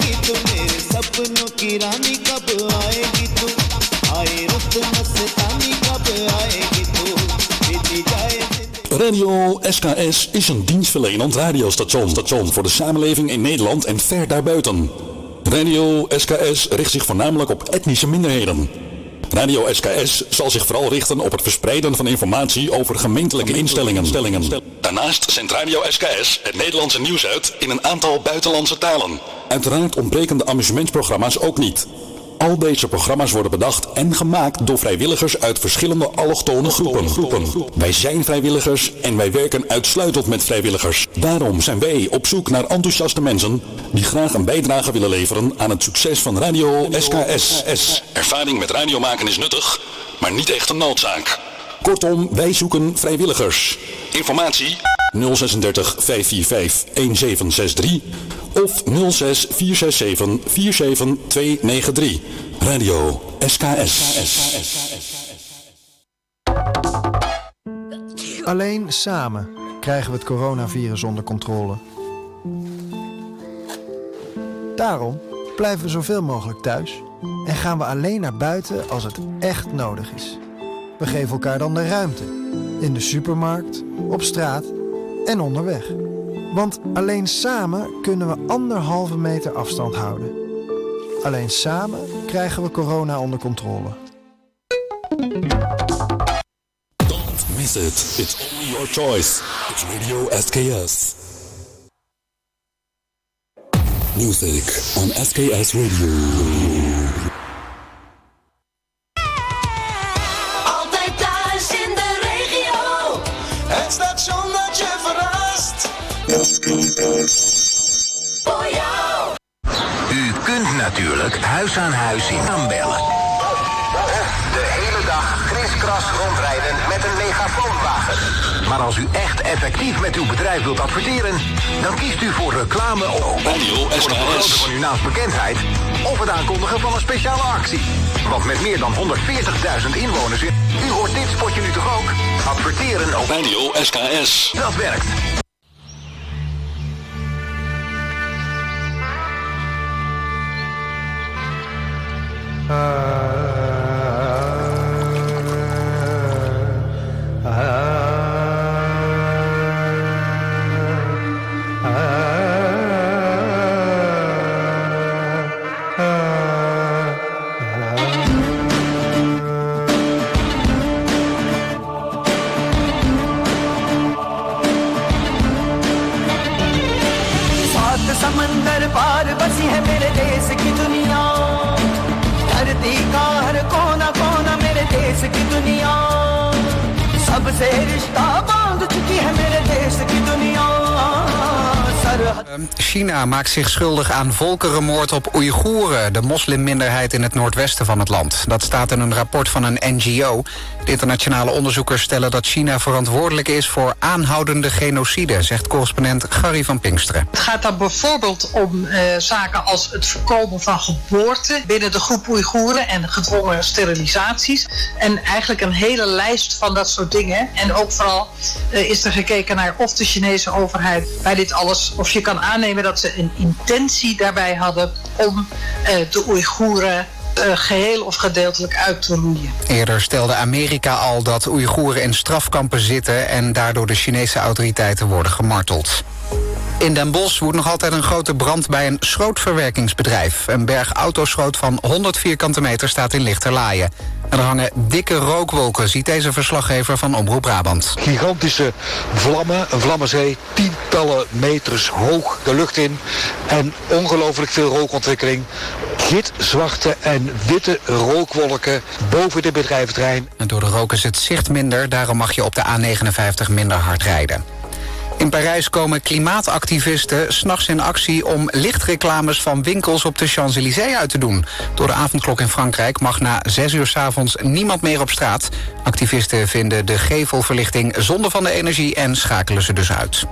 आएगी तू मेरे सपनों की रानी कब आएगी तू आए रुत मस्तानी कब आएगी तू बीती जाए Radio SKS is een dienstverlenend radiostation voor de samenleving in Nederland en ver daarbuiten. Radio SKS richt zich voornamelijk op etnische minderheden. Radio SKS zal zich vooral richten op het verspreiden van informatie over gemeentelijke instellingen. Daarnaast zendt Radio SKS het Nederlandse nieuws uit in een aantal buitenlandse talen. Uiteraard ontbreken de amusementsprogramma's ook niet. Al deze programma's worden bedacht en gemaakt door vrijwilligers uit verschillende allochtone groepen. Wij zijn vrijwilligers en wij werken uitsluitend met vrijwilligers. Daarom zijn wij op zoek naar enthousiaste mensen die graag een bijdrage willen leveren aan het succes van Radio SKS. Ervaring met radio maken is nuttig, maar niet echt een noodzaak. Kortom, wij zoeken vrijwilligers. Informatie 036 545 1763 of 06 467 47293. Radio SKS. Alleen samen krijgen we het coronavirus onder controle. Daarom blijven we zoveel mogelijk thuis en gaan we alleen naar buiten als het echt nodig is. We geven elkaar dan de ruimte. In de supermarkt, op straat en onderweg. Want alleen samen kunnen we 1,5 meter afstand houden. Alleen samen krijgen we corona onder controle. Don't miss it. It's only your choice. It's Radio SKS. Music on SKS Radio. Het station dat je verrast. Voor jou. U kunt natuurlijk huis aan huis aanbellen. De hele dag kriskras rondrijden met een megafoonwagen. Maar als u echt effectief met uw bedrijf wilt adverteren, dan kiest u voor reclame op Radio voor het vergroten van uw naamsbekendheid of het aankondigen van een speciale actie. Want met meer dan 140.000 inwoners, u hoort dit spotje nu toch ook? Adverteren op Radio SKS. Dat werkt. समंदर पार बसी है मेरे देश की दुनिया धरती का हर कोना कोना मेरे देश की दुनिया सबसे रिश्ता बांध चुकी है मेरे देश की दुनिया China maakt zich schuldig aan volkerenmoord op Oeigoeren, de moslimminderheid in het noordwesten van het land. Dat staat in een rapport van een NGO. De internationale onderzoekers stellen dat China verantwoordelijk is voor aanhoudende genocide, zegt correspondent Gary van Pinksteren. Het gaat dan bijvoorbeeld om zaken als het voorkomen van geboorte binnen de groep Oeigoeren en gedwongen sterilisaties. En eigenlijk een hele lijst van dat soort dingen. En ook vooral is er gekeken naar of de Chinese overheid bij dit alles, of je kan aannemen dat ze een intentie daarbij hadden om de Oeigoeren geheel of gedeeltelijk uit te roeien. Eerder stelde Amerika al dat Oeigoeren in strafkampen zitten en daardoor de Chinese autoriteiten worden gemarteld. In Den Bosch woedt nog altijd een grote brand bij een schrootverwerkingsbedrijf. Een berg autoschroot van 100 vierkante meter staat in Lichterlaaien. Er hangen dikke rookwolken, ziet deze verslaggever van Omroep Brabant. Gigantische vlammen, een vlammenzee, tientallen meters hoog de lucht in. En ongelooflijk veel rookontwikkeling. Gitzwarte en witte rookwolken boven dit bedrijventerrein. En door de rook is het zicht minder, daarom mag je op de A59 minder hard rijden. In Parijs komen klimaatactivisten 's nachts in actie om lichtreclames van winkels op de Champs-Élysées uit te doen. Door de avondklok in Frankrijk mag na 6 uur 's avonds niemand meer op straat. Activisten vinden de gevelverlichting zonde van de energie en schakelen ze dus uit.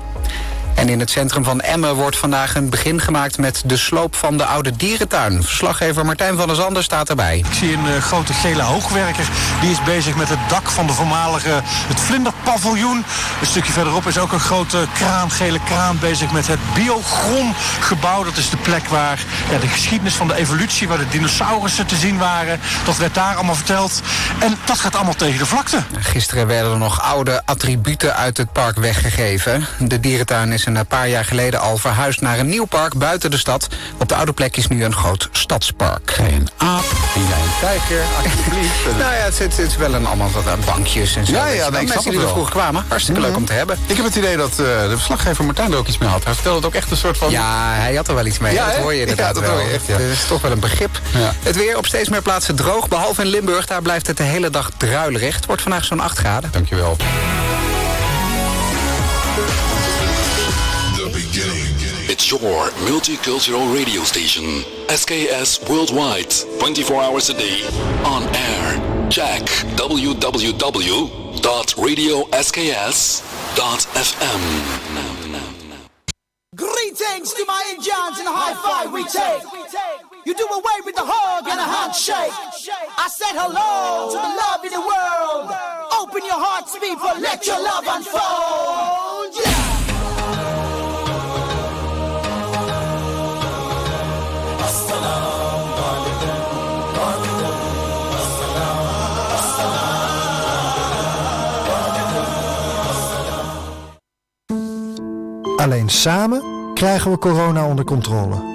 En in het centrum van Emmen wordt vandaag een begin gemaakt met de sloop van de oude dierentuin. Verslaggever Martijn van der Zanden staat erbij. Ik zie een grote gele hoogwerker. Die is bezig met het dak van de voormalige het vlinderpaviljoen. Een stukje verderop is ook een grote kraan, gele kraan, bezig met het Biogrongebouw. Dat is de plek waar de geschiedenis van de evolutie, waar de dinosaurussen te zien waren. Dat werd daar allemaal verteld. En dat gaat allemaal tegen de vlakte. Gisteren werden er nog oude attributen uit het park weggegeven. De dierentuin is een paar jaar geleden al verhuisd naar een nieuw park buiten de stad. Op de oude plek is nu een groot stadspark. Een aap en jij een tijger, alsjeblieft. Nou ja, het is wel allemaal wat bankjes en zo. Ja, nee, ik snap mensen die er vroeg kwamen. Hartstikke leuk om te hebben. Ik heb het idee dat de verslaggever Martijn er ook iets mee had. Hij vertelde het ook echt een soort van... Ja, hij had er wel iets mee. Ja, dat hoor je inderdaad dat wel. hoor je echt, ja. Dat is toch wel een begrip. Ja. Het weer op steeds meer plaatsen droog. Behalve in Limburg, daar blijft het de hele dag druilerig. Het wordt vandaag zo'n 8 graden. Dankjewel. It's your multicultural radio station. SKS Worldwide. 24 hours a day. On air. Check www.radiosks.fm. Greetings to my Indians and a high five we take. You do away with the hug and a handshake. I said hello to the love in the world. Open your hearts, people, let your love unfold. Yeah. Alleen samen krijgen we corona onder controle.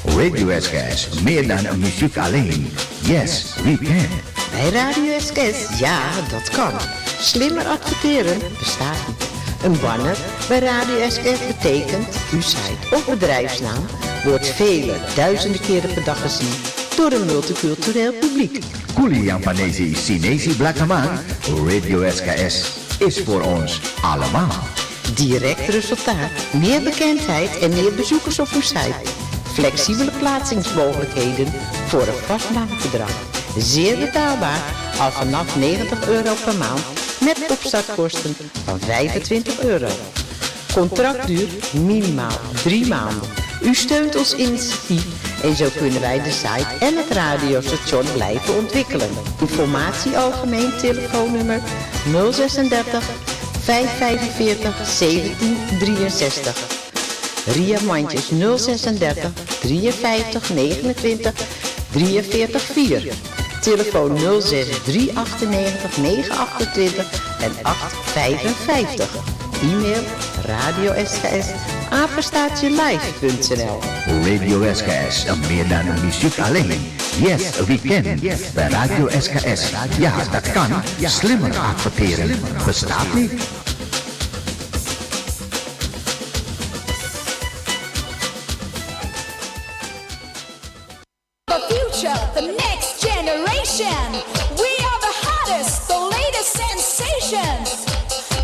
Radio SKS, meer dan een muziek alleen. Yes, we can. Bij Radio SKS, ja, dat kan. Slimmer adverteren bestaat niet. Een banner bij Radio SKS betekent, uw site of bedrijfsnaam wordt vele duizenden keren per dag gezien door een multicultureel publiek. Kuli yang panesi Sinesi Blakaman, Radio SKS is voor ons allemaal. Direct resultaat, meer bekendheid en meer bezoekers op uw site. Flexibele plaatsingsmogelijkheden voor een vast maandbedrag. Zeer betaalbaar, al vanaf €90 per maand met opstartkosten van €25. Contractduur minimaal 3 maanden. U steunt ons initiatief en zo kunnen wij de site en het radiostation blijven ontwikkelen. Informatie algemeen telefoonnummer 036 545 1763. Ria Mandjes 036 53 29 43 4. Telefoon 06 398 928 en 855. E-mail radiosks@live.nl. Radio SKS, meer dan een muziek alleen. Yes, we can. Bij Radio SKS, ja, dat kan. Slimmer adverteren bestaat niet. The future, the next generation. We are the hottest, the latest sensation.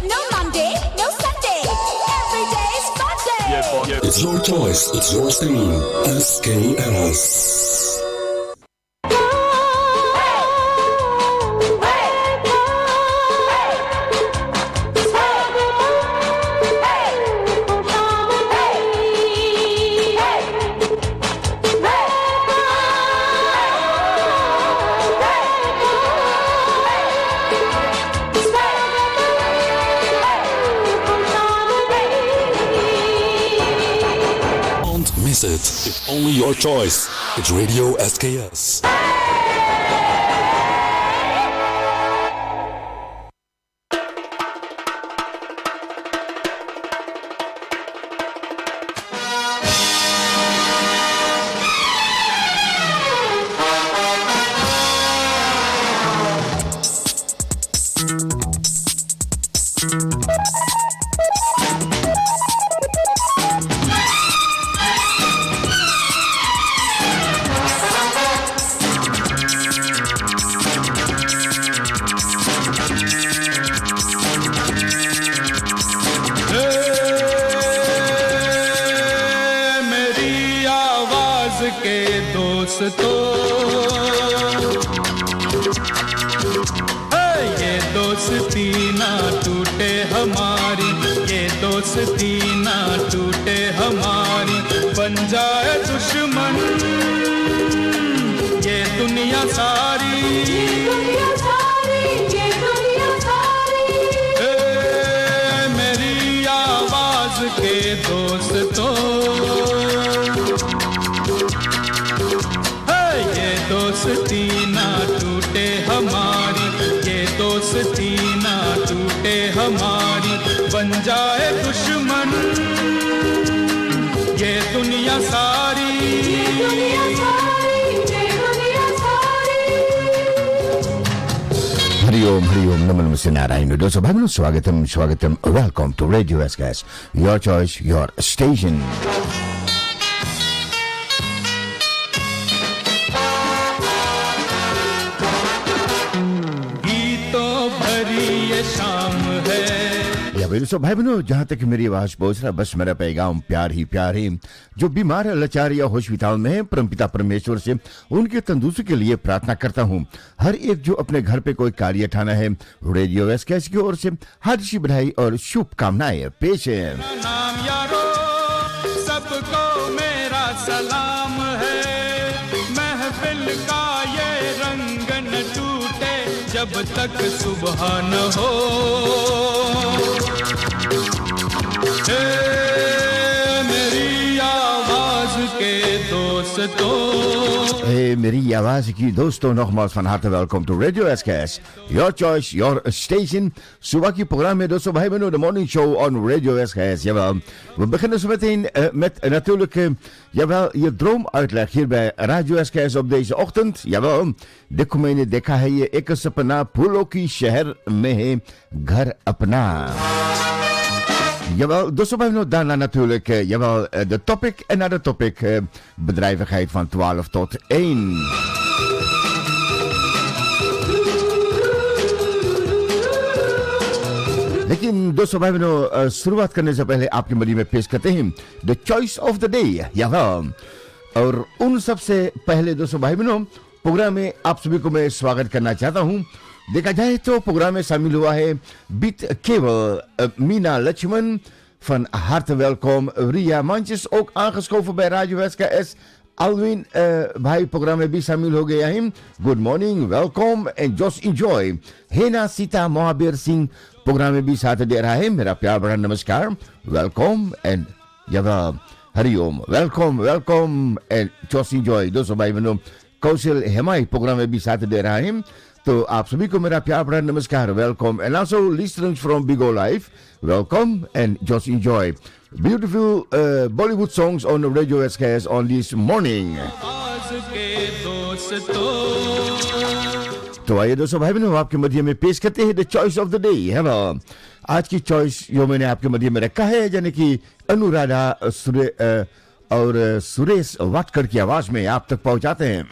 No Monday, no Sunday. Every day's fun day. It's your choice. It's your stream. SKS. Miss it. It's only your choice. It's Radio SKS. ये दोस्त दोस्ती ना टूटे हमारी, बन जाए दुश्मन ये दुनिया सारी, मेरी आवाज के दोस्तों, ये दोस्ती ना टूटे हमारी, ये दोस्ती ना टूटे हमारी, बन जाए दुश्मन ये दुनिया सारी, हरिओम हरिओम नमो नमस्ते नारायण दोस्तों भाइयों स्वागतम स्वागतम welcome to radio SKS your choice your station. गीतों भरी ये शाम है। दोस्तों भाई बहनों जहाँ तक मेरी आवाज पहुंच रहा बस मेरा पैगाम प्यार ही जो बीमार लाचार या हॉस्पिटल में है परमपिता परमेश्वर से उनके तंदुरुस्ती के लिए प्रार्थना करता हूँ। हर एक जो अपने घर पे कोई कार्य ठाना है रेडियो एसकेएस की ओर से हार्दिक बधाई और शुभकामनाएं पेश है। नाम यारो सबको मेरा सलाम है, महफिल का ये रंग न टूटे जब तक सुबह न हो, मेरी आवाज के दोस्तों, मेरी आवाज की दोस्तों nogmaals van harte welkom to Radio SKS, your choice, your station. Suba की program में दोस्तों भाई बहनों, the morning show on Radio SKS. Jawel, we beginnen zo meteen met natuurlijk jawel, je droomuitleg hier bij Radio SKS op deze ochtend. Jawel, देखो मैंने देखा है ये एक सपना फूलों की शहर में है घर अपना. Jawel, dus op even daarna natuurlijk, jawel, de topic en naar de topic, bedrijvigheid van 12 tot 1. लेकिन दोस्तों भाई बहनों शुरुआत करने से पहले आपकी मर्जी में पेश करते हैं the choice of the day. यार और उन सबसे पहले दोस्तों भाई बहनों प्रोग्राम में आप सभी को मैं स्वागत करना चाहता हूं. देखा जाए तो प्रोग्राम में शामिल हुआ है बीट केवल, Mina Lutchman, van harte welkom. Ria Manches ook aangeschoven bij Radio SKS. Alwin भाई प्रोग्राम में भी शामिल हो गया है. Good morning, welcome and just enjoy. Hena Sita Mahabir Singh programme में भी साथ दे रहा है. मेरा प्यार भरा नमस्कार, welcome and Hariom, welcome welcome and just enjoy. दोस्तों भाई बहनों कौशल हेमाई प्रोग्राम में भी साथ दे रहा है. तो आप सभी को मेरा प्यार भरा नमस्कार, welcome and also listeners from Bigo Live, welcome and just enjoy beautiful Bollywood songs on the Radio SKS on this morning. तो आइए दोस्तों भाई बहनों आपके मध्य में पेश करते हैं the choice of the day. है ना, आज की चॉइस जो मैंने आपके मध्य में रखा है यानी कि अनुराधा और सुरेश वाटकर की आवाज में आप तक पहुंचाते हैं.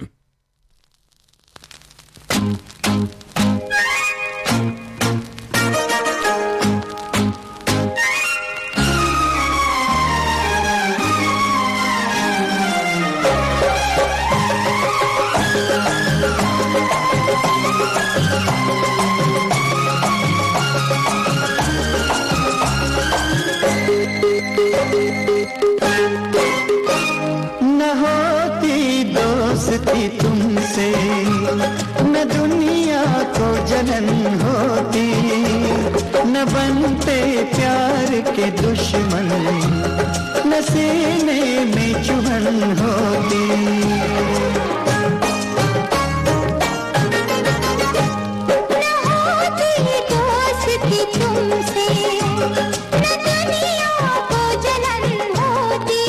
दोस्ती तुमसे न दुनिया को जलन होती, न बनते प्यार के दुश्मन, न सीने में चुभन होती. न होती दोस्ती तुमसे न दुनिया को जलन होती,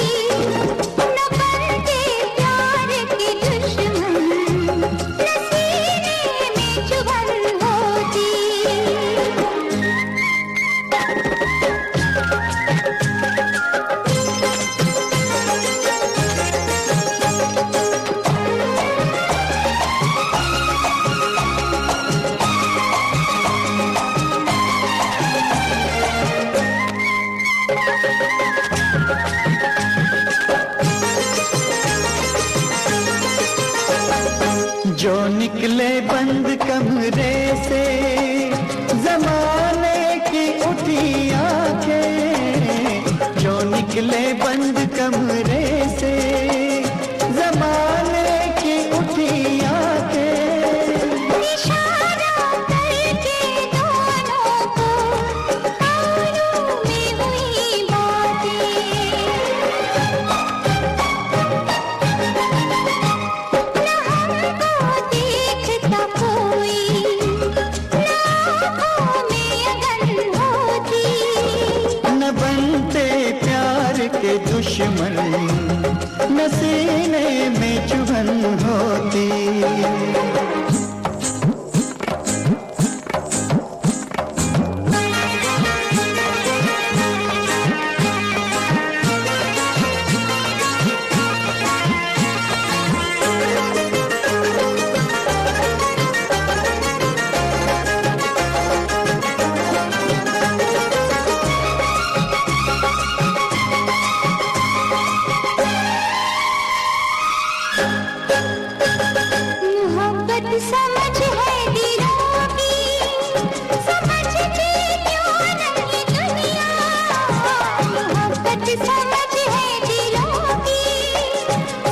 जो निकले बंद कमरे से जमाने की उठी आंखें, निकले बंद कमरे से जमाने की उठी आंखें इशारा करके दोनों को कानों में हुई बातें न हमको देखता कोई आँखों में अगन होती न बनते प्यार के दुश्मन न सीने में चुभन होती मोहब्बत समझ है दिलों की समझती क्यों नहीं दुनिया मोहब्बत समझ है दिलों की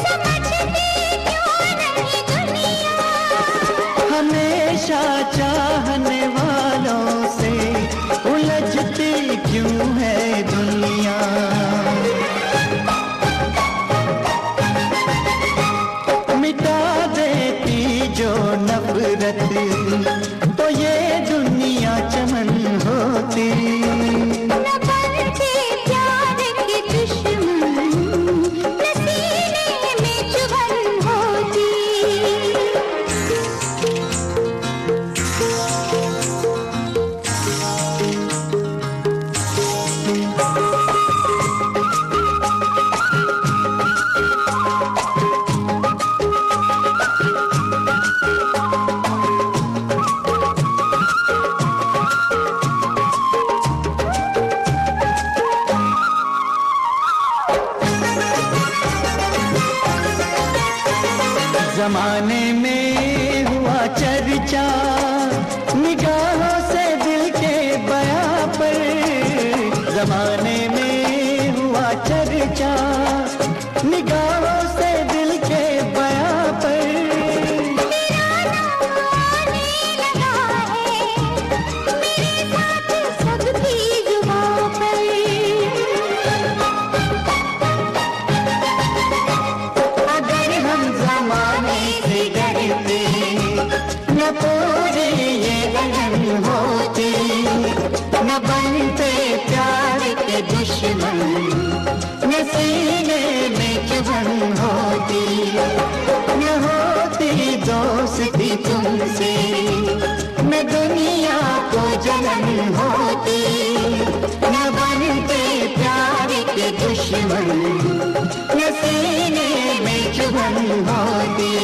समझती क्यों नहीं दुनिया हमेशा चाहने वालों से उलझती क्यों है दुनिया मिटा देती जो नफरत तो ये दुनिया चमन होती न बनते प्यार के दुश्मन न सीने में चुभन होती जमाने में हुआ चर्चा निगाहों से दिल के बयां पर जमाने में हुआ चर्चा निगाहों से दिल के बयां पर तेरा नाम आने लगा है मेरे साथ सबकी जुबां पर अगर हम जमाने से डरते न पूरी ये लगन होती न बनते प्यार के दुश्मन न सीने में चुभन होती न होती दोस्ती तुमसे न दुनिया को जलन होती न बनते प्यार के दुश्मन न सीने में चुभन होती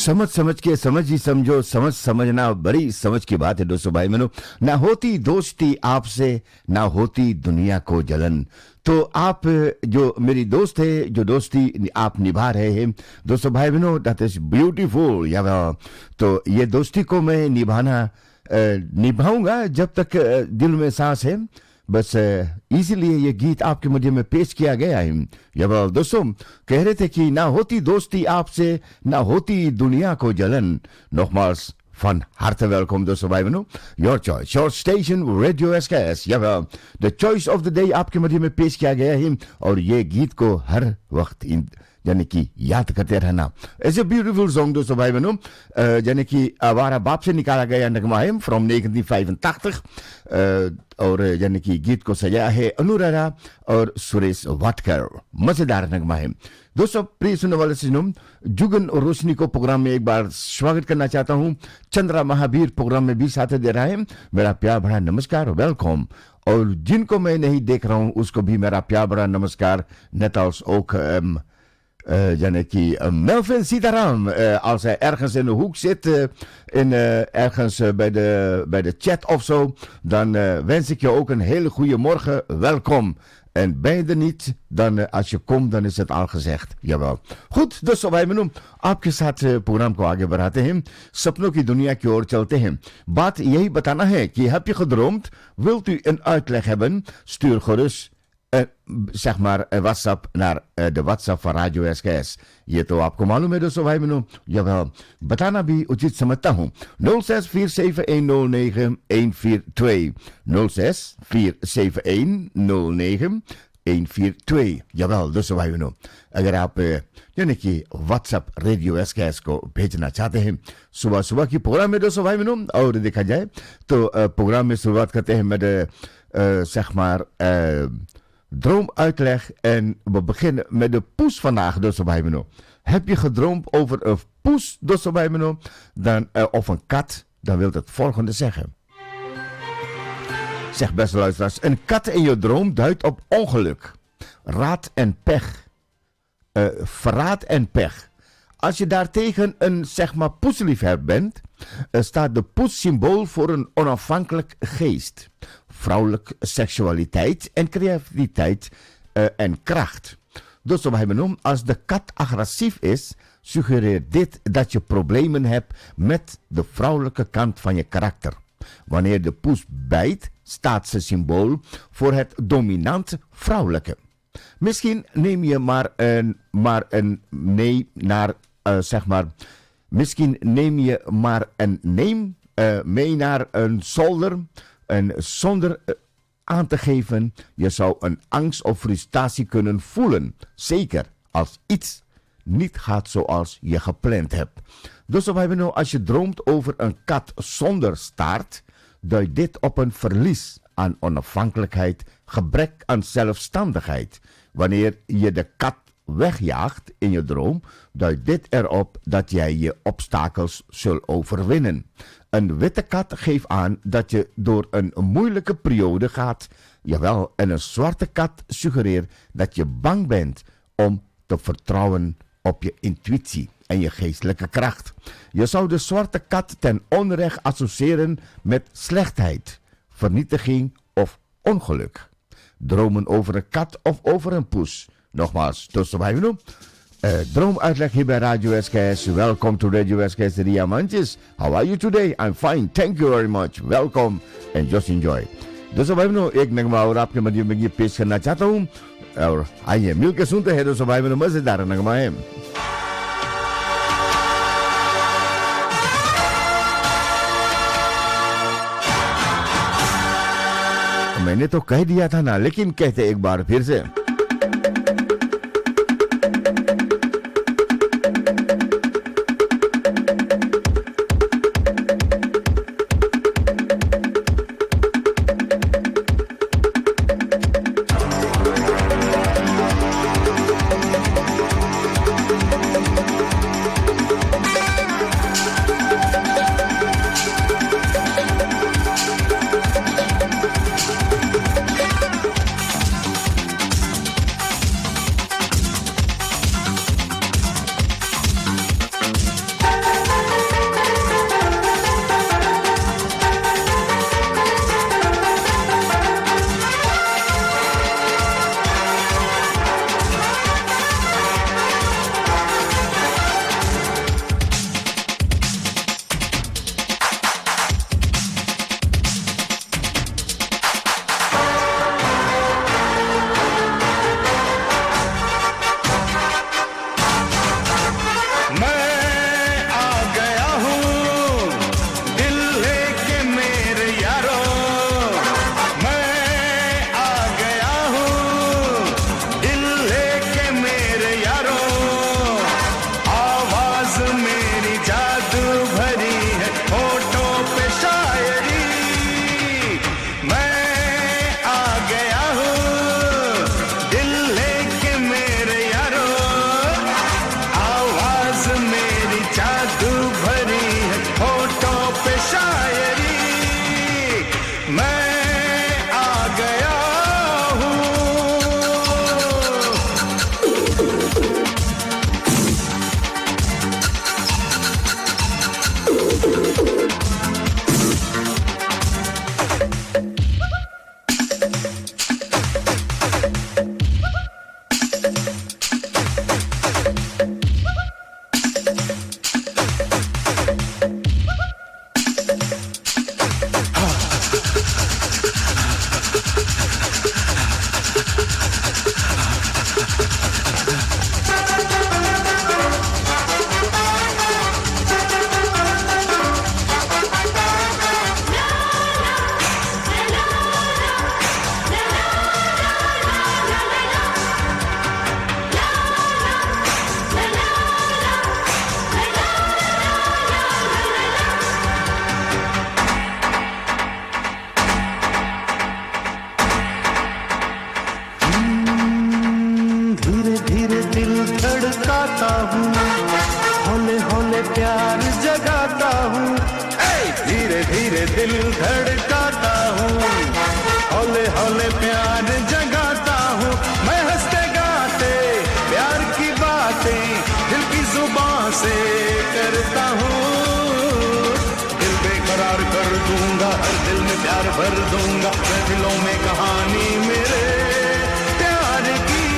समझ समझ के समझ ही समझो समझ समझना बड़ी समझ की बात है दोस्तों भाई बहनों ना होती दोस्ती आपसे ना होती दुनिया को जलन तो आप जो मेरी दोस्त है जो दोस्ती आप निभा रहे हैं दोस्तों भाई बहनों दैट इज ब्यूटीफुल या तो ये दोस्ती को मैं निभाऊंगा जब तक दिल में सांस है बस इसीलिए ये गीत आपके मध्य में पेश किया गया है जब दोस्तों कह रहे थे कि ना होती दोस्ती आपसे ना होती दुनिया को जलन नॉकमार्स van harte welkom dus bij me nu. Your choice, your station, Radio SKS. Jawel, the choice of the day आपके मध्य में पेश किया गया है और ये गीत को हर वक्त यानी कि याद करते रहना. It's a beautiful song दोस्तों भाई बहनों यानी कि आवारा बाप से निकाला गया नगमा है from 1985 और यानी कि गीत को सजाया है अनुराधा और सुरेश वाटकर. मजेदार नगमा है दोस्तों. प्रिय सुनने वाले सुनो जुगन और रोशनी को प्रोग्राम में एक बार स्वागत करना चाहता हूं. चंद्रा महावीर प्रोग्राम में भी साथ दे रहा है. मेरा प्यार भरा नमस्कार, वेलकम. और जिनको मैं नहीं देख रहा हूं उसको भी मेरा प्यार भरा नमस्कार. Net als ook Melvin Sitaram, als hij ergens in de hoek zit, ergens bij de chat of zo, dan wens ik je ook een hele goede morgen. Welkom. En ben je er niet, dan als je komt, dan is het al gezegd. Jawel. Goed, dus भाई बहनों आपके साथ programme को आगे बढ़ाते हैं. सपनों की दुनिया की ओर चलते हैं. बात यही बताना है कि heb je gedroomd? Wilt u een uitleg hebben? Stuur gerust zeg maar WhatsApp naar de WhatsApp van Radio SKS. Je to आपको मालूम है दोस्तों भाई बहनों, jawel, बताना भी उचित समझता हूँ. 0647109142 0647109142. Jawel, दोस्तों भाई बहनों, अगर आप यानी कि WhatsApp रेडियो SKS को भेजना चाहते हैं सुबह सुबह की प्रोग्राम में दोस्तों भाई बहनों, और देखा जाए तो प्रोग्राम में शुरुआत करते हैं met zeg maar droomuitleg en we beginnen met de poes vandaag, dosso Baimeno. Heb je gedroomd over een poes, dosso Baimeno, dan of een kat, dan wil het volgende zeggen. Zeg beste luisteraars, een kat in je droom duidt op ongeluk, raad en pech, verraad en pech. Als je daartegen een zeg maar poesliefhebber bent, staat de poes symbool voor een onafhankelijk geest, vrouwelijke seksualiteit en creativiteit en kracht. Dus we hebben als de kat agressief is, suggereert dit dat je problemen hebt met de vrouwelijke kant van je karakter. Wanneer de poes bijt, staat ze symbool voor het dominante vrouwelijke. Misschien neem je misschien neem je maar een neem mee naar een zolder en zonder aan te geven, je zou een angst of frustratie kunnen voelen. Zeker als iets niet gaat zoals je gepland hebt. Dus als je droomt over een kat zonder staart, duidt dit op een verlies aan onafhankelijkheid, gebrek aan zelfstandigheid. Wanneer je de kat wegjaagt in je droom, duidt dit erop dat jij je obstakels zult overwinnen. Een witte kat geeft aan dat je door een moeilijke periode gaat. Jawel, en een zwarte kat suggereert dat je bang bent om te vertrouwen op je intuïtie en je geestelijke kracht. Je zou de zwarte kat ten onrecht associëren met slechtheid, vernietiging of ongeluk. Dromen over een kat of over een poes. Nogmaals, tot bij droomuitleg hier bij Radio SKS. Welcome to Radio SKS Diamantjes. How are you today? I'm fine, thank you very much. Welcome and just enjoy. दोस्तों भाई बहनों, एक नगमा और आपके मध्य में ये पेश करना चाहता हूँ और आइए मिलकर सुनते हैं दोस्तों भाई बहनों, मजेदार नगमा है. मैंने तो कह दिया था ना, लेकिन कहते एक बार फिर से. धड़काता हूँ, हौले हौले प्यार जगाता हूँ, धीरे धीरे दिल धड़काता हूँ, हौले हौले प्यार जगाता हूँ। मैं हंसते गाते प्यार की बातें दिल की जुबान से करता हूँ, दिल बेकरार कर दूंगा, हर दिल में प्यार भर दूंगा, महफिलों में कहानी मेरे प्यार की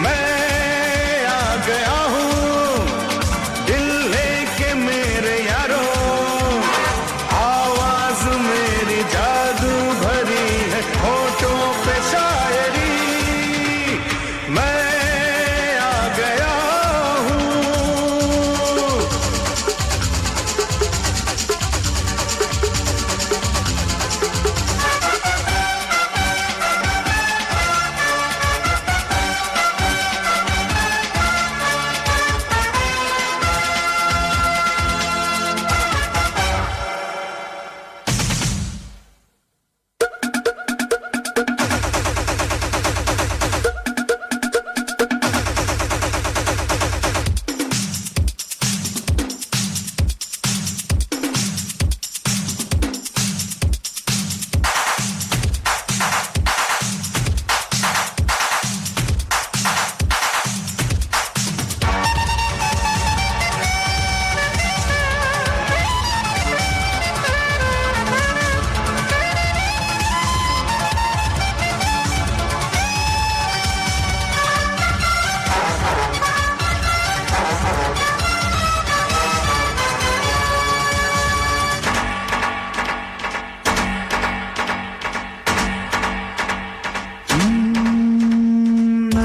मैं आ गया हूँ, दिल लेके मेरे यारों, आवाज मेरी जादू भरी है, होठों पे शायरी मैं आ गया हूँ।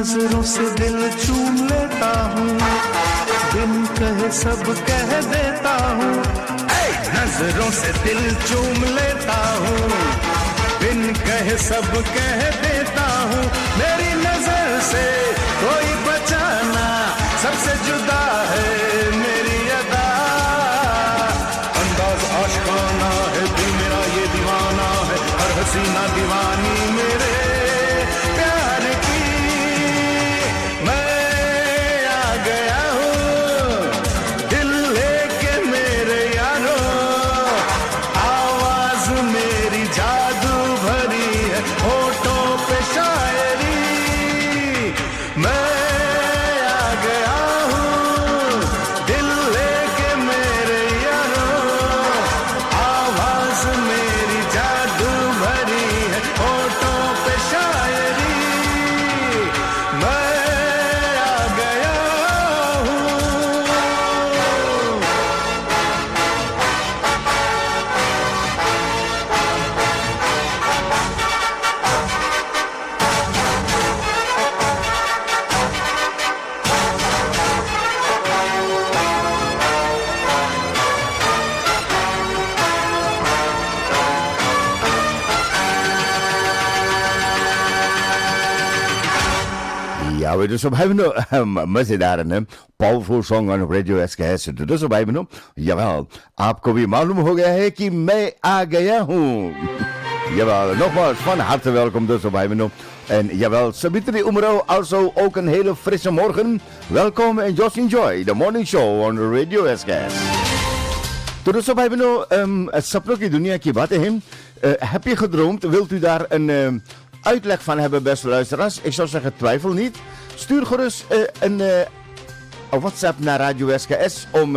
नजरों से दिल चूम लेता हूँ, बिन कहे सब कह देता हूँ, नजरों से दिल चूम लेता हूँ, बिन कहे सब कह देता हूँ, मेरी नजर से कोई बचाना सबसे जुदा है मेरी अदा, अंदाज आशिकाना है, दिल मेरा ये दीवाना है, हर हसीना दीवानी मेरे प्यार की मैं आ गया हूँ, दिल लेके मेरे यारों, आवाज मेरी जादू भरी है, होठों पे शायरी मैं आ गया हूँ, दिल लेके मेरे यारों, आवाज मेरी जादू भरी है, होठों पे शायरी मैं आ गया हूँ। Ja, we dus op hebben मजेदार है powerful song on radio SKS तो दोस्तों भाई बहनों जवाब आपको भी मालूम हो गया है कि मैं आ गया हूँ jawel nogmaals van harte welkom doस्तों भाई बहनों en jawel Sabitri Umro also ook een hele frisse morgen welkom en just enjoy the morning show on Radio SKS तो दोस्तों भाई बहनों सपनों की दुनिया की बातें हैं heb je gedroomd wilt u daar een uitleg van hebben, beste luisteraars? Ik zou zeggen, twijfel niet. Stuur gerust een WhatsApp naar Radio SKS om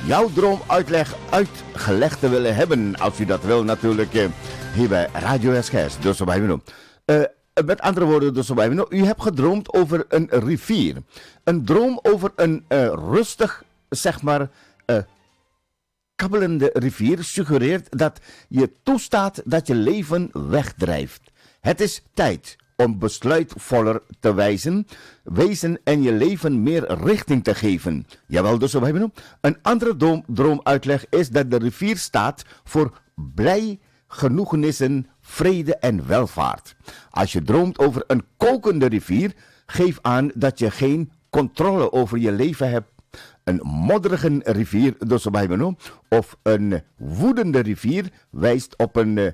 jouw droomuitleg uitgelegd te willen hebben. Als u dat wil, natuurlijk hier bij Radio SKS. Dus zo bij me met andere woorden, dus zo bij me u hebt gedroomd over een rivier. Een droom over een rustig, zeg maar, kabbelende rivier suggereert dat je toestaat dat je leven wegdrijft. Het is tijd om besluitvoller te wezen en je leven meer richting te geven. Jawel, dus we hebben een andere droomuitleg is dat de rivier staat voor blij, genoegenissen, vrede en welvaart. Als je droomt over een kokende rivier, geef aan dat je geen controle over je leven hebt. Een modderige rivier, dus we hebben of een woedende rivier wijst op een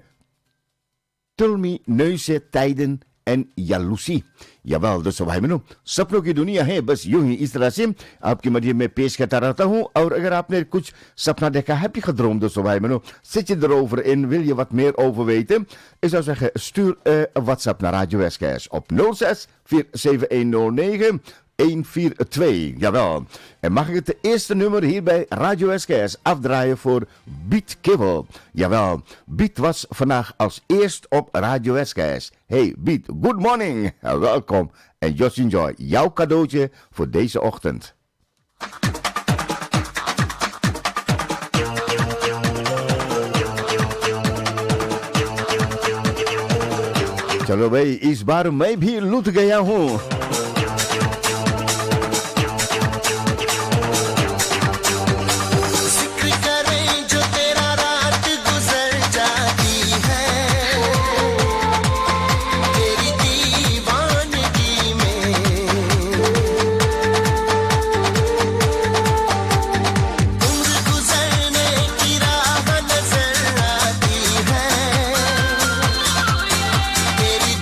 tulmineuze tijden en jaloezie. Jawel, दोस्तों भाई बहनों, सपनों की दुनिया है, बस यूं ही इस तरह से आपकी मदद में पेश करता रहता हूं. और अगर आपने कुछ सपना देखा, heb je gedroomd, दोस्तों भाई बहनों, zit je erover in, wil je wat meer over weten? Ik zou zeggen, stuur een WhatsApp naar Radio SKS op 06 47109 142. Jawel. En mag ik het eerste nummer hier bij Radio SKS afdraaien voor Beat Kibbel? Jawel. Beat was vandaag als eerst op Radio SKS. Hey Beat, good morning. Welkom. En just enjoy. Jouw cadeautje voor deze ochtend. चलो भाई, इस बार मैं भी लुट गया हूँ.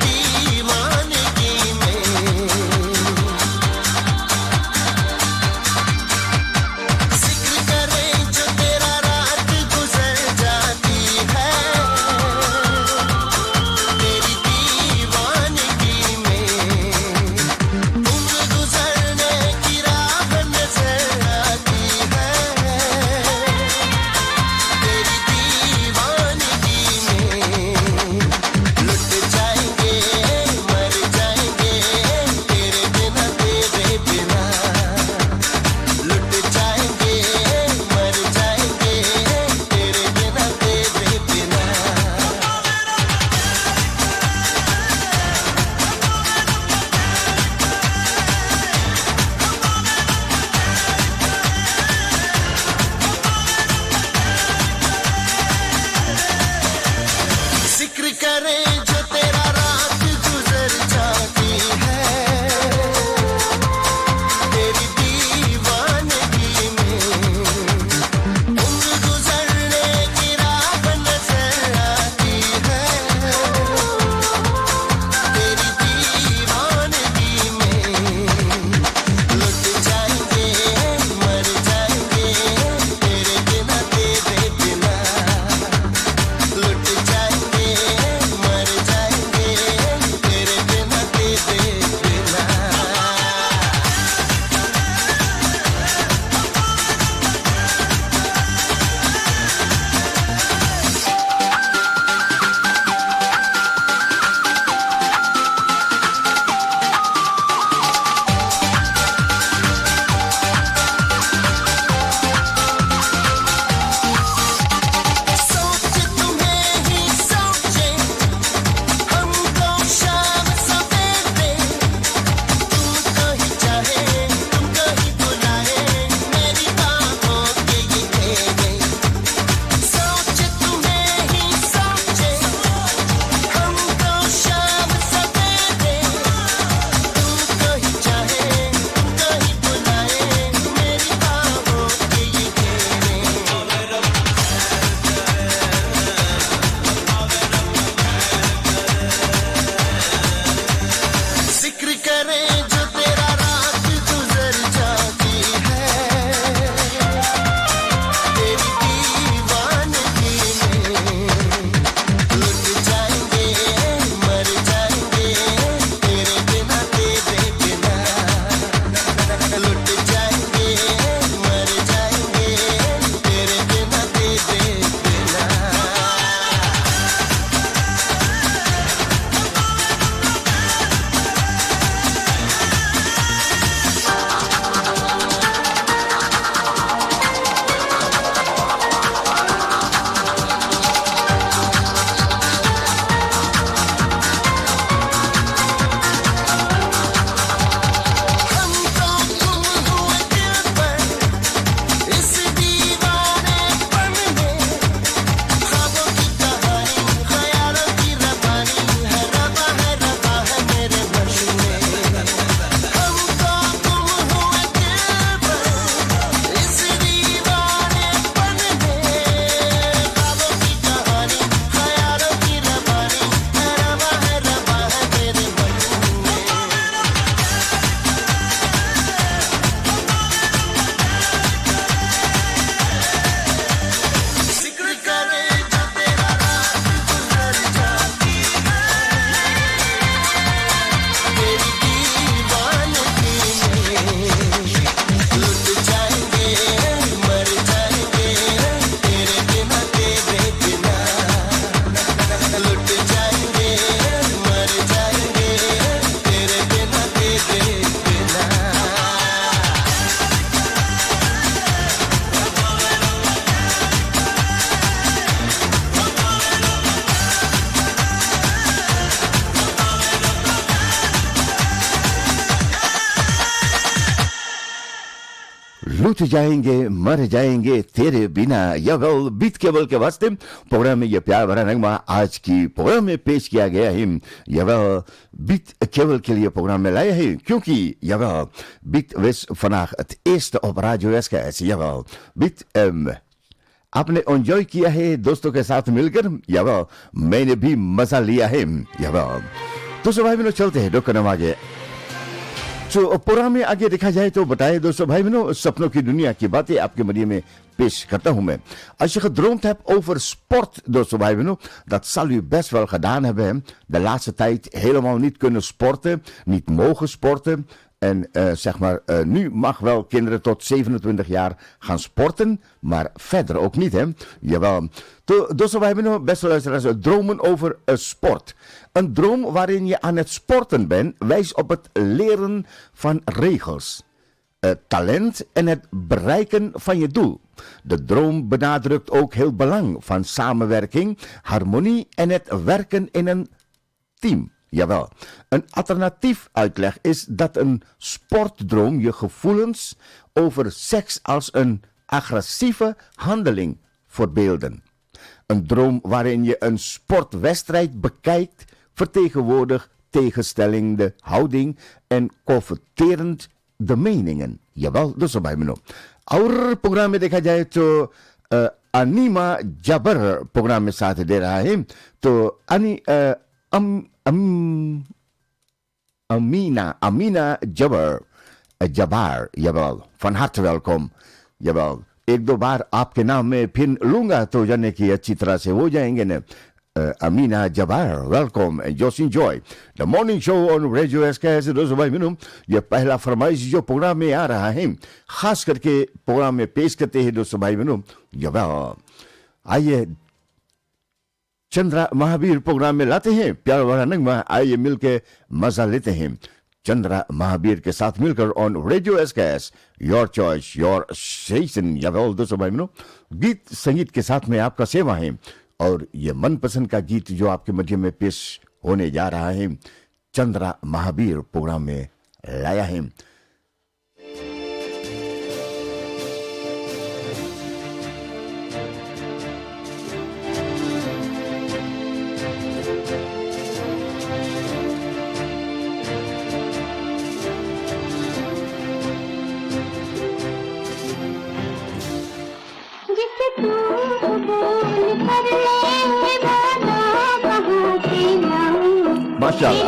दीवानगी में लूट जाएंगे मर जाएंगे तेरे बिना यवल बीत केवल के वास्ते प्रोग्राम में ये प्यार भरा नगमा आज की प्रोग्राम में पेश किया गया है यवल बीत केवल के लिए प्रोग्राम में लाया है क्योंकि यवल बीत wees vandaag het eerste op Radio SKS jawel बीत आपने एंजॉय किया है दोस्तों के साथ मिलकर यवल मैंने भी मजा लिया है यवल तो सब भाई बहनों चलते हैं डॉक्टर आगे तो प्रोग्राम में आगे देखा जाए तो बताए दोस्तों भाई बहनों सपनों की दुनिया की बातें आपके मध्य में pees करता हूं मैं. Als je gedroomd hebt over sport, dat zal u best wel gedaan hebben. De laatste tijd helemaal niet kunnen sporten, niet mogen sporten. En nu mag wel kinderen tot 27 jaar gaan sporten, maar verder ook niet, hè? Jawel. Dus we hebben beste luisteraars dromen over sport. Een droom waarin je aan het sporten bent, wijst op het leren van regels. Talent en het bereiken van je doel. De droom benadrukt ook heel belang van samenwerking, harmonie en het werken in een team. Jawel. Een alternatief uitleg is dat een sportdroom je gevoelens over seks als een agressieve handeling verbeelden. Een droom waarin je een sportwedstrijd bekijkt, vertegenwoordigt tegenstelling, de houding en confronterend de meningen. Jawel, dat is bij me nog. और programme में देखा जाए तो enema जबर programme में साथ दे रहा है तो Amina Jabbar jawel, van harte welkom. Jawel, एक दो बार आपके नाम में फिर लूंगा तो जाने की अच्छी तरह से हो जाएंगे ना. Amina Jabbar, welcome and just enjoy. The morning show on Radio SKS, दोस्तों भाई बहनों, ये पहला फरमाइश जो प्रोग्राम में आ रहा है, खास करके प्रोग्राम में पेश करते हैं दोस्तों भाई बहनों. आइए चंद्रा महावीर प्रोग्राम में लाते हैं प्यार वाला नगमा. आइए मिलके मजा लेते हैं चंद्रा महावीर के साथ मिलकर on radio SKS, your choice your station. यावेल दोस्तों भाई बहनों, गीत संगीत के साथ में आपका सेवा है और ये मनपसंद का गीत जो आपके मध्य में पेश होने जा रहा है चंद्रा महावीर प्रोग्राम में लाया है. माशाल्लाह.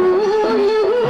फूल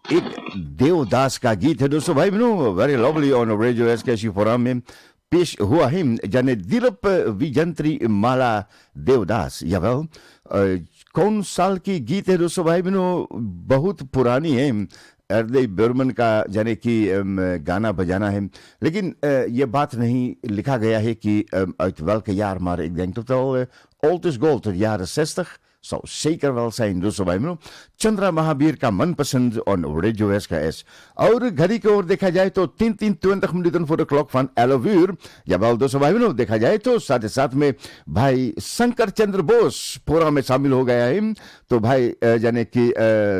एक देवदास का गीत है दोस्तों भाई बहनों, very lovely on radio SK forum में पेश हुआ है जाने दिलीप विजंत्री माला देवदास। कौन साल की गीत है दोस्तों भाई बहनों, बहुत पुरानी है, हृदय बर्मन का जाने की गाना बजाना है, लेकिन ये बात नहीं लिखा गया है कि uit welke jaar, maar ik denk dat wel old is gold, de jaren 60 zou zeker wel zijn दोस्तों भाई बहनों। चंद्रा महावीर का मनपसंद ऑन रेडियो एसकेएस। और घड़ी की ओर देखा जाए तो 3:20 minuten voor de klok van 11 uur। जवाब दोस्तों भाई बहनों देखा जाए तो साथ ही साथ में भाई शंकर चंद्र बोस प्रोग्राम में शामिल हो गया है। तो भाई जाने की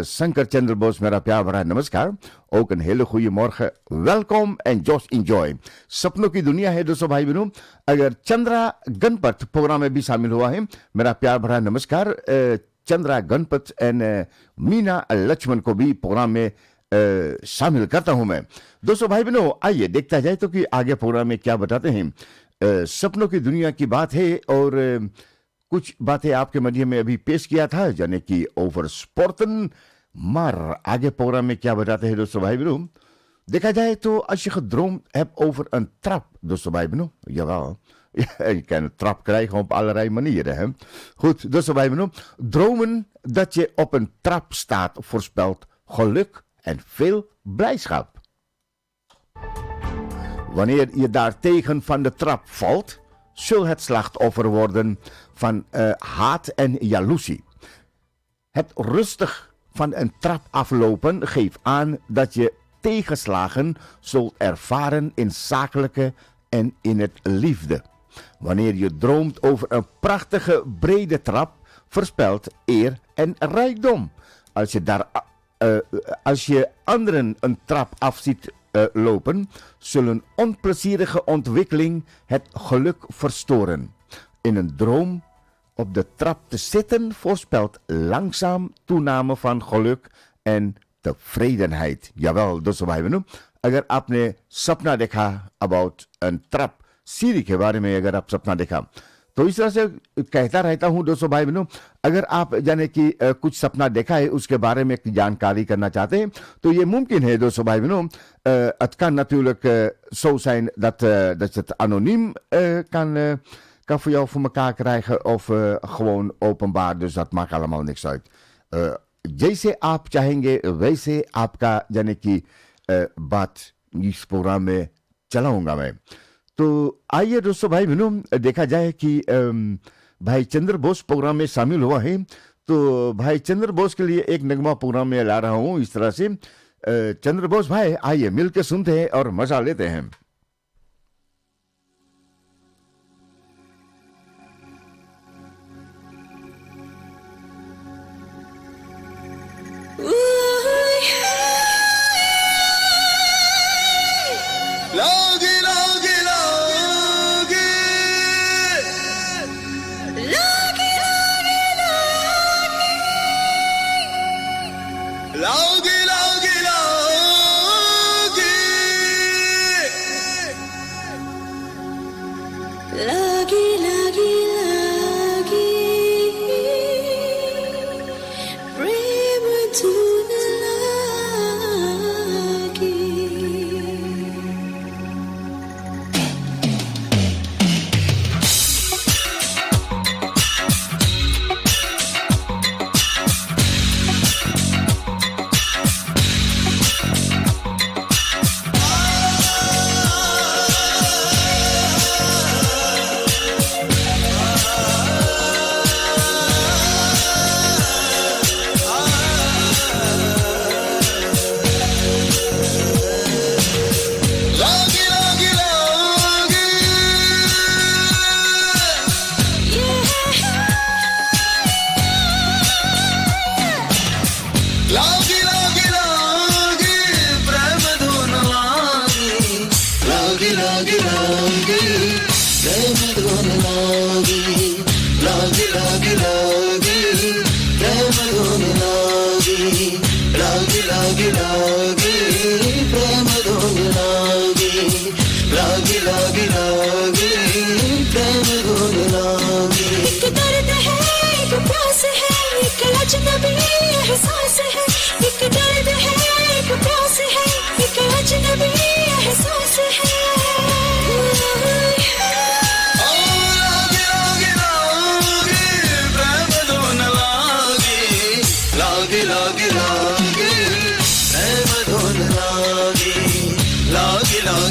शंकर चंद्र बोस मेरा प्यार भरा नमस्कार, ook een hele goede morgen, welkom en just enjoy। सपनों की दुनिया है दोस्तों भाई बहनों। अगर चंद्रा गणपत प्रोग्राम में भी शामिल हुआ है, मेरा प्यार भरा नमस्कार। चंद्रा गणपत एंड मीना लक्ष्मण को भी प्रोग्राम में शामिल करता हूं मैं। दोस्तों भाई बहनों आइए देखता जाए तो कि आगे प्रोग्राम में क्या बताते हैं। सपनों की दुनिया की बात है और कुछ बातें आपके मध्य में अभी पेश किया था जाने की ओवर स्पोर्टन, maar आगे प्रोग्राम में क्या बताते हैं दोस्तों भाई बहनों। देखा जाए तो als je gedroomd hebt over een trap, dostoor bij beno, jawel. Ja, je kan een trap krijgen op allerlei manieren. Hè? Goed, dostoor bij beno. Dromen dat je op een trap staat voorspelt geluk en veel blijdschap. Wanneer je daartegen van de trap valt, zul het slachtoffer worden van haat en jaloezie. Het rustig van een trap aflopen geeft aan dat je tegenslagen zult ervaren in zakelijke en in het liefde. Wanneer je droomt over een prachtige brede trap, voorspelt eer en rijkdom. Als je anderen een trap af ziet lopen, zullen onplezierige ontwikkeling het geluk verstoren. In een droom op de trap te zitten voorspelt langzaam toename van geluk en tevredenheid. Jawel, दोस्तों भाई बहनों, अगर आपने सपना देखा about an trough, सीढ़ी के बारे में अगर आप सपना देखा, तो इस तरह से कहता रहता हूं दोस्तों भाई बहनों। अगर आप जाने की कुछ सपना देखा है उसके बारे में जानकारी करना चाहते हैं तो ये मुमकिन है दोस्तों भाई बहनों। Het kan natuurlijk zo zijn dat je het anoniem kan voor jou voor elkaar krijgen of gewoon openbaar, dus dat maakt allemaal niks uit। जैसे आप चाहेंगे वैसे आपका यानी कि बात इस प्रोग्राम में चलाऊंगा मैं। तो आइए दोस्तों भाई बहनों देखा जाए कि भाई चंद्र बोस प्रोग्राम में शामिल हुआ है, तो भाई चंद्र बोस के लिए एक नगमा प्रोग्राम में ला रहा हूं इस तरह से। चंद्र बोस भाई आइए मिलकर सुनते हैं और मजा लेते हैं। Logi, logi, logi. Logi, logi, logi. Logi, logi, logi.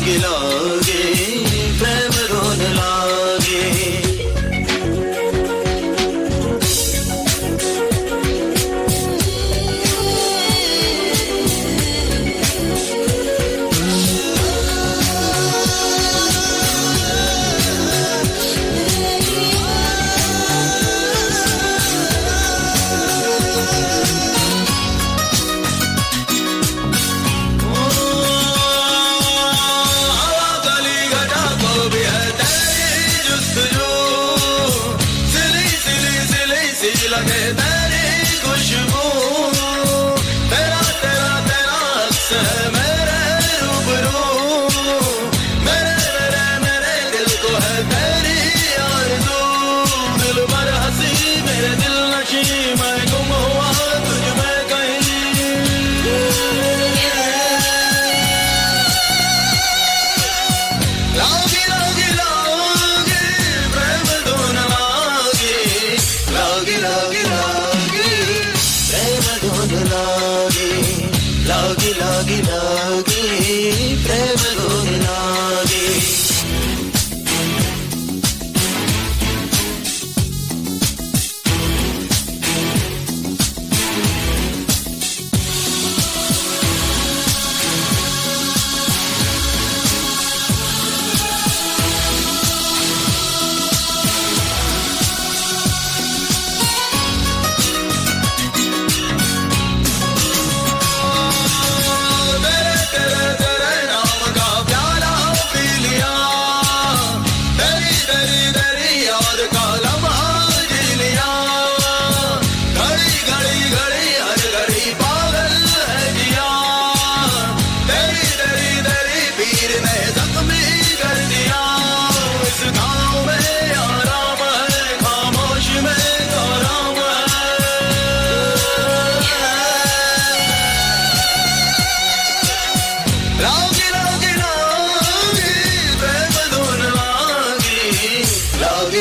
लागे लागे प्रेम रोने लागे लगे तेरी खुशबू तेरा तेरा तेरा अक्स है मेरे रूबरू मेरे मेरे मेरे दिल को है तेरी आरज़ू दिल भर हंसी मेरे दिल नशी मैं गुम हुआ तुझ में कहीं लागी लागी लागी प्रेम धुन लागी लागी लागी लागी प्रेम धुन लागी लागी लागी लागी प्रेम धुन लागी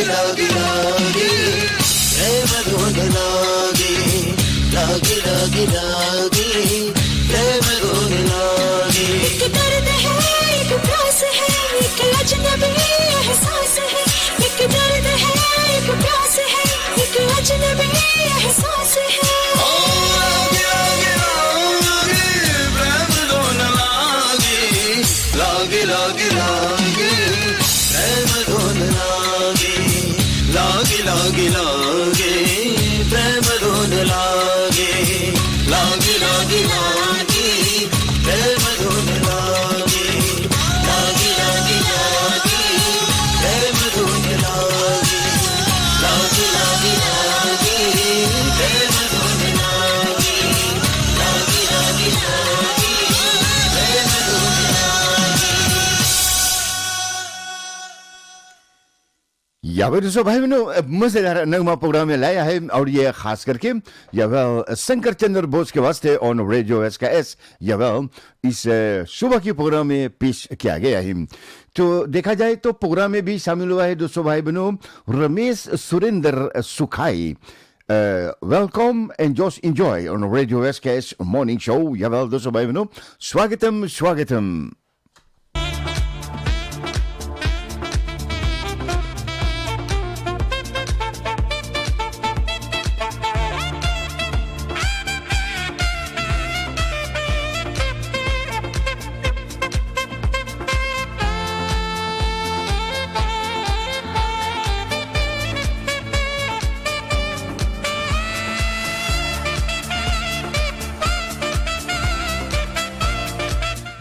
लागी लागी प्रेम धुन लागी लागी लागी लागी प्रेम धुन लागी एक दर्द है एक प्यास है एक अजनबी एहसास है एक दर्द है एक प्यास है एक अजनबी एहसास है लागी लागी लागी प्रेम धुन लागी लागी लागी लागी प्रेम धुन लागी लागी लागी लागी प्रेम धुन लागी लागी लागी लागी प्रेम धुन लागी लागी लागी लागी प्रेम धुन लागी लागी लागी लागी प्रेम धुन लागी लागी लागी लागी प्रेम धुन लागी Ja, we dus op hebben मजेदार नगमा प्रोग्राम में लाया है और ये खास करके यह शंकर चंद्र बोस के वास्ते ऑन रेडियो SKS यह इस सुबह की प्रोग्राम में पेश किया गया है। तो देखा जाए तो प्रोग्राम में भी शामिल हुआ है दोस्तों भाई बहनों Ramesh Surendra Sukhai. Welcome and just enjoy on radio SKS morning show. यह दोस्तों भाई बहनों स्वागतम स्वागतम।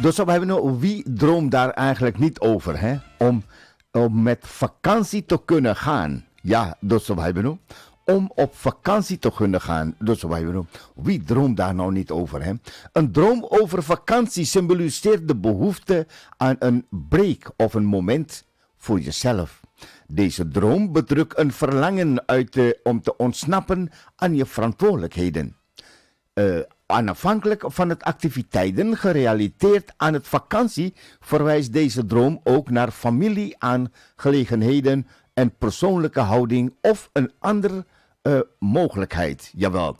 Dosso hebben wie droomt daar eigenlijk niet over, hè? Om met vakantie te kunnen gaan. Ja, dosso hebben om op vakantie te kunnen gaan. Dosso hebben wie droomt daar nou niet over, hè? Een droom over vakantie symboliseert de behoefte aan een break of een moment voor jezelf. Deze droom bedrukt een verlangen om te ontsnappen aan je verantwoordelijkheden. Onafhankelijk van het activiteiten gerelateerd aan het vakantie verwijst deze droom ook naar familieaangelegenheden en persoonlijke houding of een andere mogelijkheid. Jawel.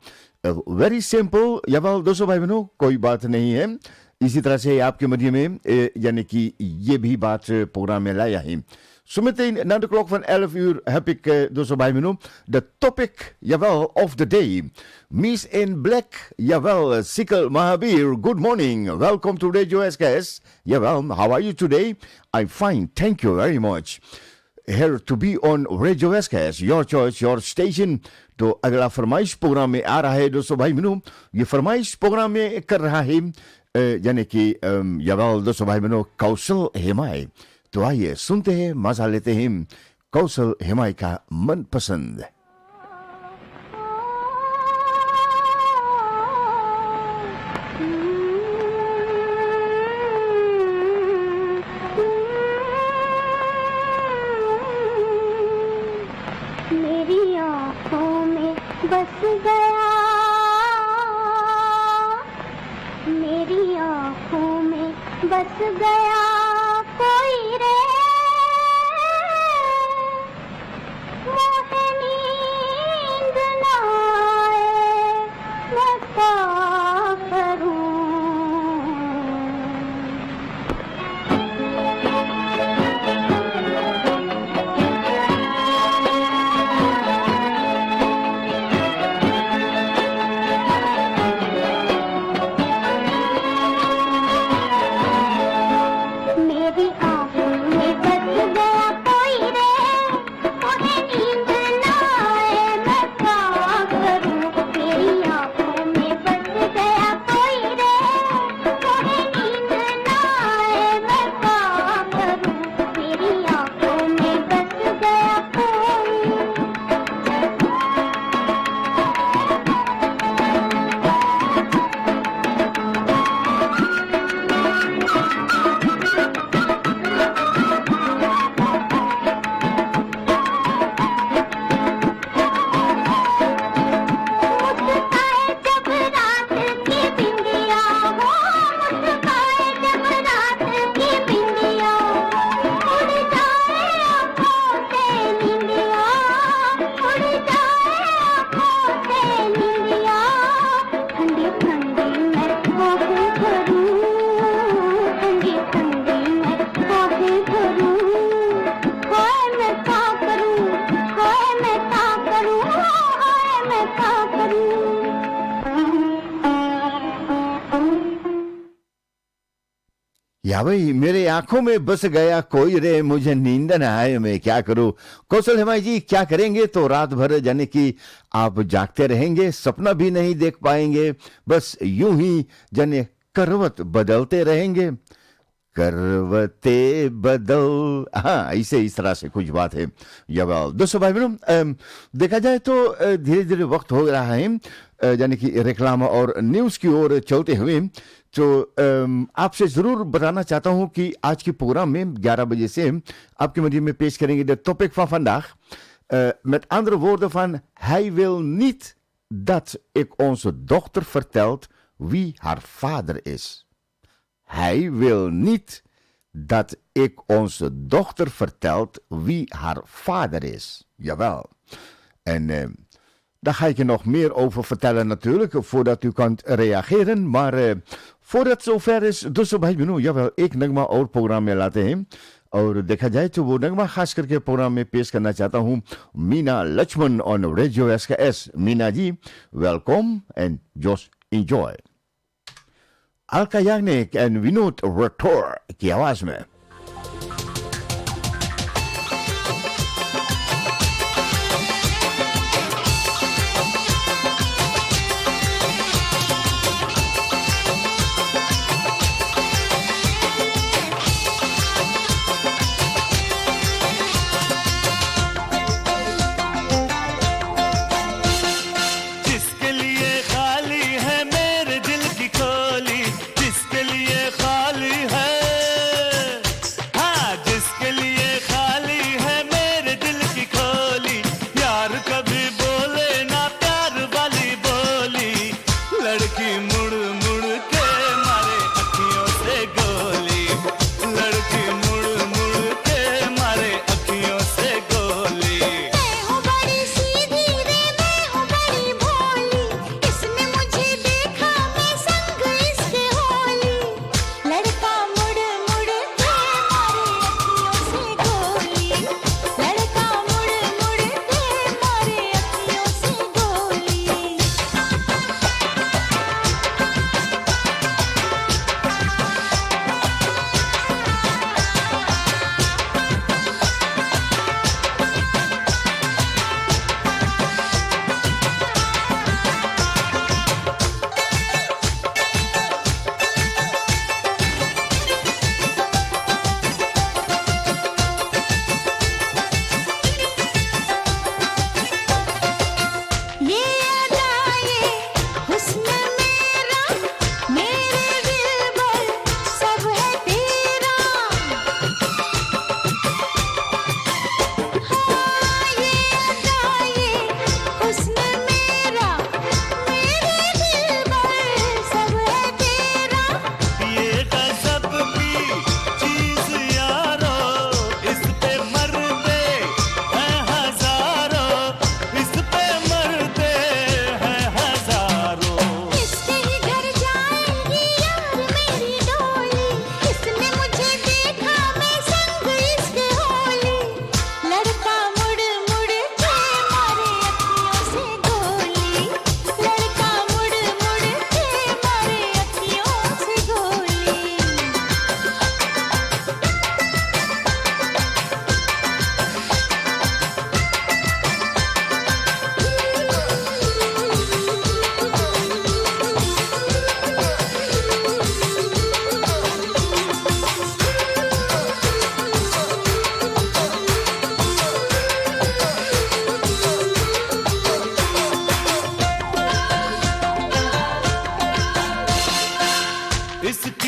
Very simple. Jawel, dosso भाई बहनों कोई बात नहीं है। इसी तरह से आपके मध्य में यानी कि ये भी बात प्रोग्राम में लाया है. Zometeen na de klok van 11 uur heb ik dus erbij benoemd de topic, jawel, of the day. Miss in Black, jawel, Sikkel Mahabir, good morning. Welcome to Radio SKS. Jawel, how are you today? I'm fine, thank you very much. Here to be on Radio SKS, your choice, your station. तो अगला फरमाइश programme में आ रहा है दोस्तों भाई बहनों. ये फरमाइश प्रोग्राम में कर रहा है यानी कि जवाल दोस्तों भाई बहनों कौशल हिमाय. तो आइए सुनते हैं, मजा लेते हैं कौशल हिमाय का मनपसंद. मेरी आँखों में बस गया, मेरी आँखों में बस गया कोई रे, मोहे नींद न आए मैं क्या करूं. या भाई मेरे आंखों में बस गया कोई रे, मुझे नींद न आए मैं क्या करूं. कौशल हिमाय जी क्या करेंगे, तो रात भर यानी कि आप जागते रहेंगे, सपना भी नहीं देख पाएंगे, बस यूं ही जाने करवट बदलते रहेंगे, करवते बदल. हाँ, ऐसे इस तरह से कुछ बात है. जवाब दोस्तों भाई बहनों, देखा जाए तो धीरे धीरे वक्त हो रहा है यानी कि रेक्लाम और न्यूज की ओर चलते हुए. तो आपसे जरूर बताना चाहता हूं कि आज के प्रोग्राम में 11 बजे से आपके मध्य में पेश करेंगे de topic van vandaag. Met andere woorden van, hij wil niet dat ik onze dochter vertelt wie haar vader is. Hij wil niet dat ik onze dochter vertelt wie haar vader is. Jawel. En daar ga ik je nog meer over vertellen natuurlijk, voordat u kunt reageren. Maar voordat het zover is, दोस्तों भाई बहनों, jawel, एक नगमा और programme में लाते हैं. और देखा जाए तो वो नगमा खास करके प्रोग्राम में पेश करना चाहता हूँ Meena Lakshman on radio SKS. Meena ji, welcome and just enjoy. Alka Yagnik and Vinod Rathore की आवाज में. जिसके लिए खाली है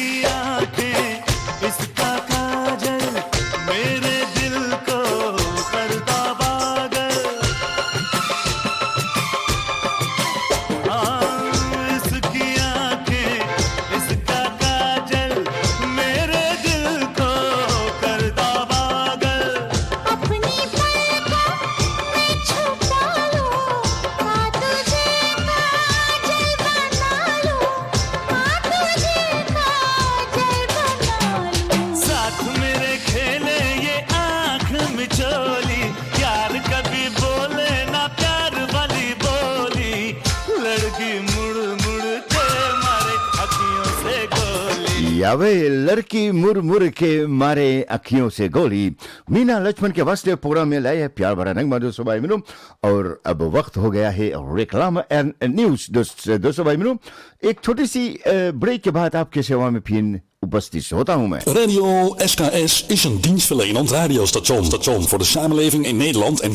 इसकी आंखें इसका काजल मेरे दिल को करता पागल इसकी आंखें इसका काजल मेरे दिल को करता पागल अपनी पलकों में छुपा लो तुझे काजल बना लो तुझे काजल बना लो साथ मेरे खेले ये आंख मिचोली यार कभी बोले ना प्यार वाली बोली लड़की मुड़ मुड़ के मारे अखियों से गोली यावे लड़की मुर मुर के मारे अखियों से गोली मीना लक्ष्मण के वास्ते प्रोग्राम में लाए है प्यार भरा रंग माधो सुबह मिनू और अब वक्त हो गया है रेक्लाम एंड न्यूज दोस्तों भाई मिनू एक छोटी सी ब्रेक के बाद आपके सेवा में फिर उपस्थित होता हूं मैं Radio SKS is een dienstverlenend radiostation voor de samenleving in Nederland en